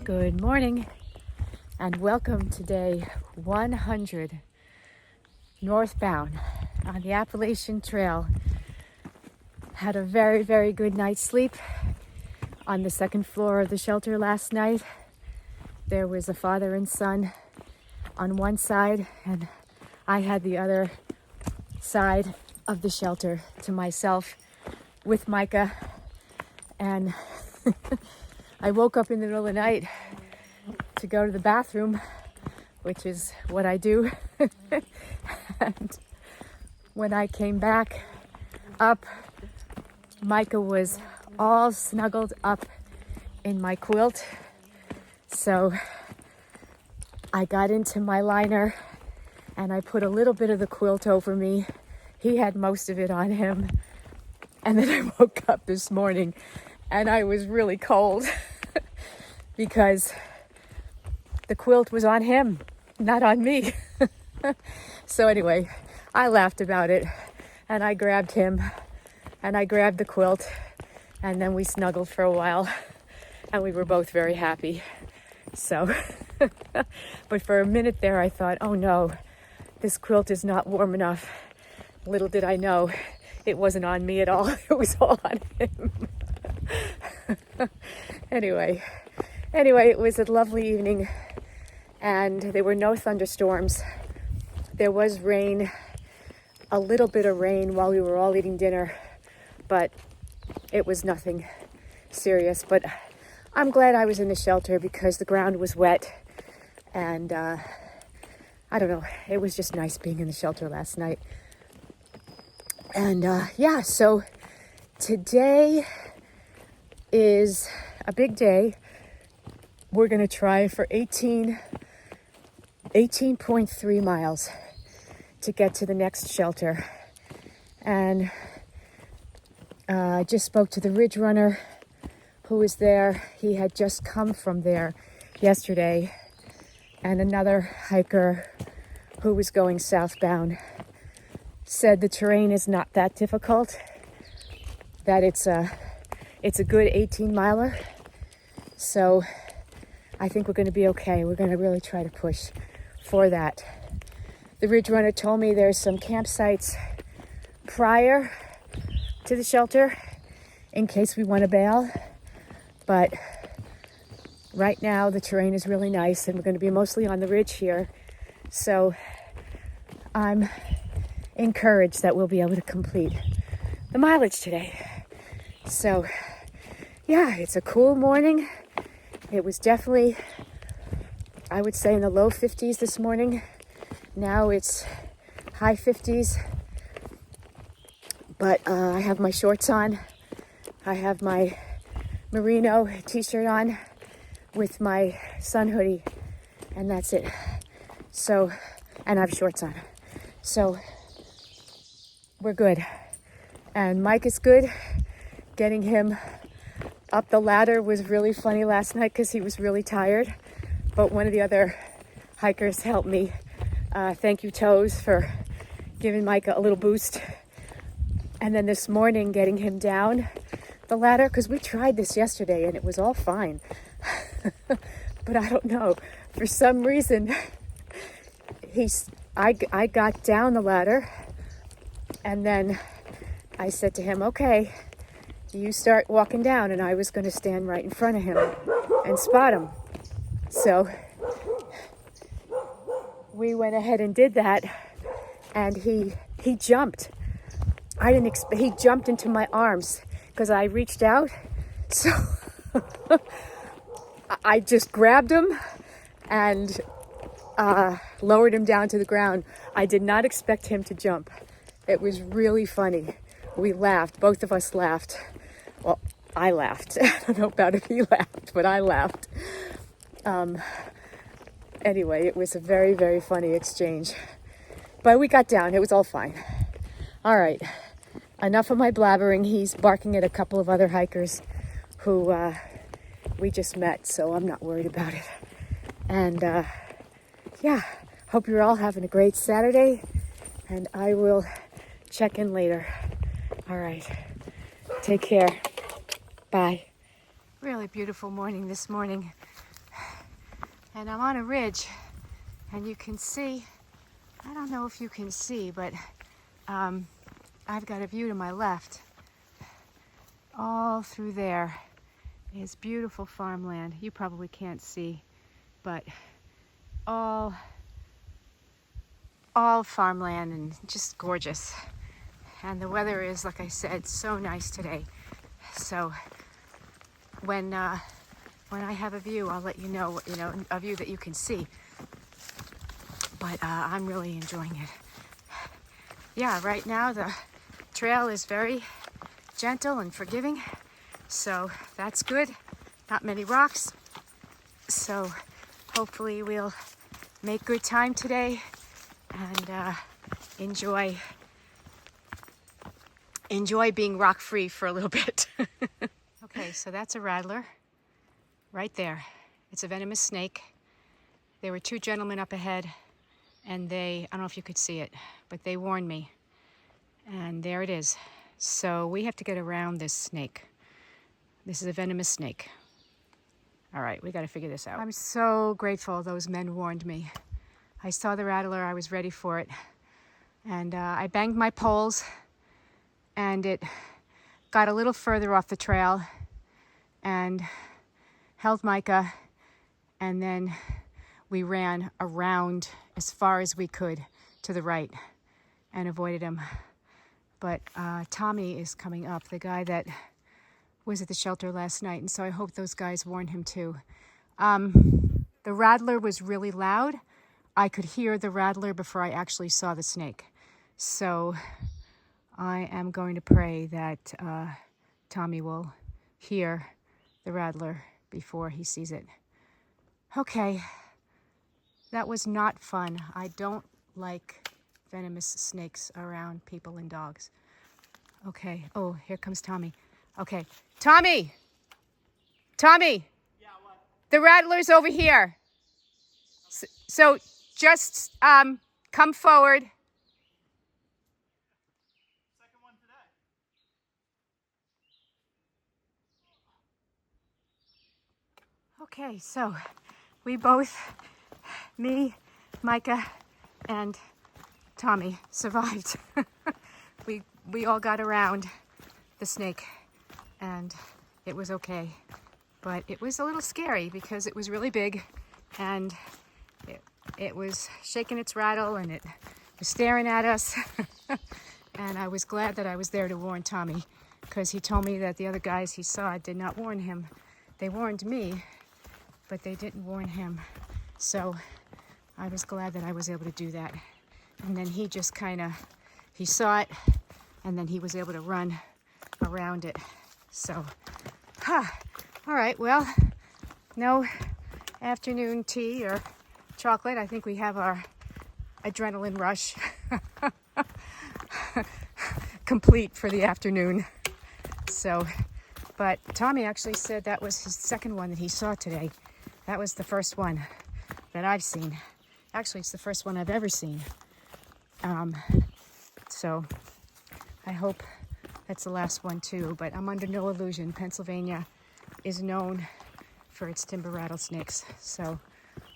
Good morning and welcome to day 100 northbound on the Appalachian Trail. Had a very good night's sleep on the second floor of the shelter last night. There was a father and son on one side and I had the other side of the shelter to myself with Micah, and I woke up in the middle of the night to go to the bathroom, which is what I do. And when I came back up, Micah was all snuggled up in my quilt. So I got into my liner and I put a little bit of the quilt over me. He had most of it on him. And then I woke up this morning and I was really cold because the quilt was on him, not on me. So anyway, I laughed about it and I grabbed him and I grabbed the quilt and then we snuggled for a while and we were both very happy. So, but for a minute there I thought, oh no, this quilt is not warm enough. Little did I know, it wasn't on me at all. It was all on him. Anyway, it was a lovely evening and there were no thunderstorms. There was rain, a little bit of rain while we were all eating dinner, but it was nothing serious. But I'm glad I was in the shelter because the ground was wet and I don't know, it was just nice being in the shelter last night. And so today is a big day. We're going to try for 18.3 miles to get to the next shelter. And I just spoke to the ridge runner who was there. He had just come from there yesterday. And another hiker who was going southbound said the terrain is not that difficult, that it's a good 18 miler. So I think we're going to be okay. We're going to really try to push for that. The ridge runner told me there's some campsites prior to the shelter in case we want to bail. But right now the terrain is really nice and we're going to be mostly on the ridge here. So I'm encouraged that we'll be able to complete the mileage today. So yeah, it's a cool morning. It was definitely, I would say, in the low 50s this morning. Now it's high 50s. But I have my shorts on. I have my merino t-shirt on with my sun hoodie. And that's it. So, and I have shorts on. So we're good. And Mike is good. Getting him up the ladder was really funny last night because he was really tired. But one of the other hikers helped me. Thank you, Toes, for giving Mike a little boost. And then this morning, getting him down the ladder, because we tried this yesterday and it was all fine. But I don't know. For some reason, I got down the ladder and then I said to him, okay, you start walking down, and I was going to stand right in front of him and spot him. So we went ahead and did that, and he jumped. I didn't expect, he jumped into my arms because I reached out. So I just grabbed him and lowered him down to the ground. I did not expect him to jump. It was really funny. We laughed. Both of us laughed. Well, I laughed. I don't know about if he laughed, but I laughed. Anyway, it was a very funny exchange. But we got down. It was all fine. All right. Enough of my blabbering. He's barking at a couple of other hikers who we just met, so I'm not worried about it. And hope you're all having a great Saturday, and I will check in later. All right. Take care. Bye. Really beautiful morning this morning. And I'm on a ridge, and you can see, I don't know if you can see, but I've got a view to my left. All through there is beautiful farmland. You probably can't see, but all farmland and just gorgeous. And the weather is, like I said, so nice today. So when I have a view, I'll let you know, a view that you can see. But I'm really enjoying it. Yeah, right now the trail is very gentle and forgiving, so that's good. Not many rocks, so hopefully we'll make good time today and enjoy being rock free for a little bit. Okay, so that's a rattler right there. It's a venomous snake. There were two gentlemen up ahead, and I don't know if you could see it, but they warned me. And there it is. So we have to get around this snake. This is a venomous snake. All right, we got to figure this out. I'm so grateful those men warned me. I saw the rattler, I was ready for it. And I banged my poles, and it got a little further off the trail and held Micah, and then we ran around as far as we could to the right and avoided him. But Tommy is coming up, the guy that was at the shelter last night, and so I hope those guys warned him too. The rattler was really loud. I could hear the rattler before I actually saw the snake. So I am going to pray that Tommy will hear the rattler before he sees it. Okay, that was not fun. I don't like venomous snakes around people and dogs. Okay, oh, here comes Tommy. Okay, Tommy! Tommy! Yeah, what? The rattler's over here. So just come forward. Second one today. Okay, so we both, me, Micah, and Tommy survived. we all got around the snake, and it was okay. But it was a little scary because it was really big, and it was shaking its rattle, and it was staring at us. And I was glad that I was there to warn Tommy, because he told me that the other guys he saw did not warn him. They warned me, but they didn't warn him. So I was glad that I was able to do that. And then he just he saw it, and then he was able to run around it. So, all right, well, no afternoon tea or chocolate. I think we have our adrenaline rush complete for the afternoon. So, but Tommy actually said that was his second one that he saw today. That was the first one that I've seen. Actually, it's the first one I've ever seen. So I hope that's the last one too, but I'm under no illusion. Pennsylvania is known for its timber rattlesnakes. So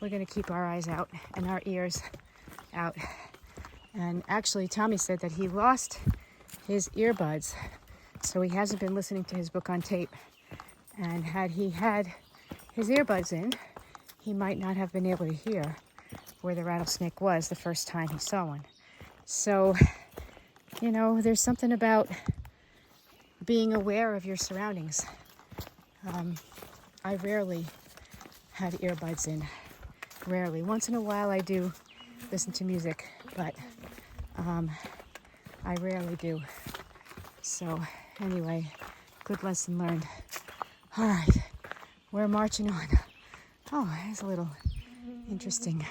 we're gonna keep our eyes out and our ears out. And actually, Tommy said that he lost his earbuds, so he hasn't been listening to his book on tape. And had he had his earbuds in, he might not have been able to hear where the rattlesnake was the first time he saw one. So, there's something about being aware of your surroundings. I rarely had earbuds in. Rarely. Once in a while I do listen to music, but I rarely do. So anyway, good lesson learned. All right, we're marching on. Oh, there's a little interesting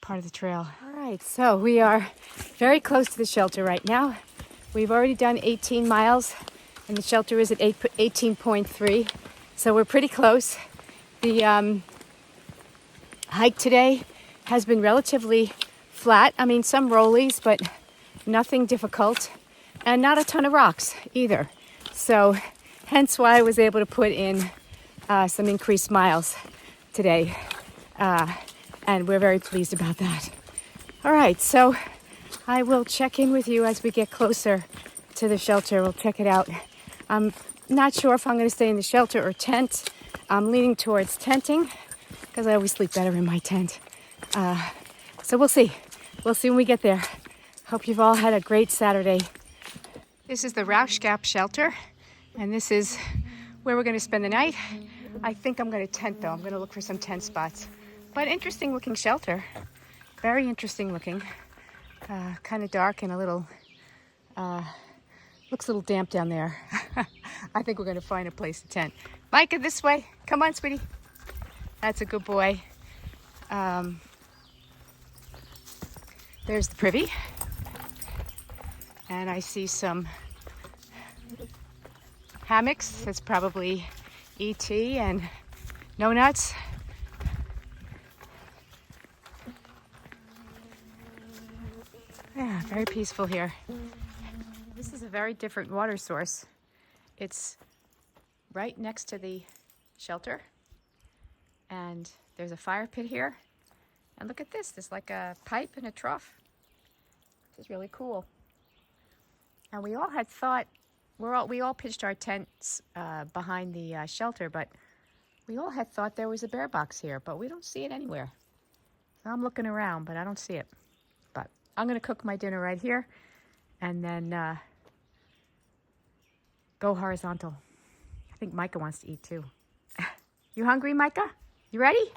part of the trail. All right, so we are very close to the shelter right now. We've already done 18 miles, and the shelter is at 18.3, so we're pretty close. The hike today has been relatively flat. I mean, some rollies, but nothing difficult, and not a ton of rocks either. So hence why I was able to put in some increased miles today. And we're very pleased about that. All right, so I will check in with you as we get closer to the shelter. We'll check it out. I'm not sure if I'm going to stay in the shelter or tent. I'm leaning towards tenting because I always sleep better in my tent. So we'll see. We'll see when we get there. Hope you've all had a great Saturday. This is the Rausch Gap Shelter, and this is where we're going to spend the night. I think I'm going to tent, though. I'm going to look for some tent spots. But interesting looking shelter. Very interesting looking. Kind of dark and a little, looks a little damp down there. I think we're going to find a place to tent. Micah, this way. Come on, sweetie. That's a good boy. There's the privy. And I see some hammocks. That's probably E.T. and No Nuts. Yeah, very peaceful here. This is a very different water source. It's right next to the shelter. And there's a fire pit here. And look at this. There's like a pipe and a trough. This is really cool. And we all had thought, we all pitched our tents behind the shelter, but we all had thought there was a bear box here, but we don't see it anywhere. So I'm looking around, but I don't see it. But I'm going to cook my dinner right here and then go horizontal. I think Micah wants to eat too. You hungry, Micah? You ready?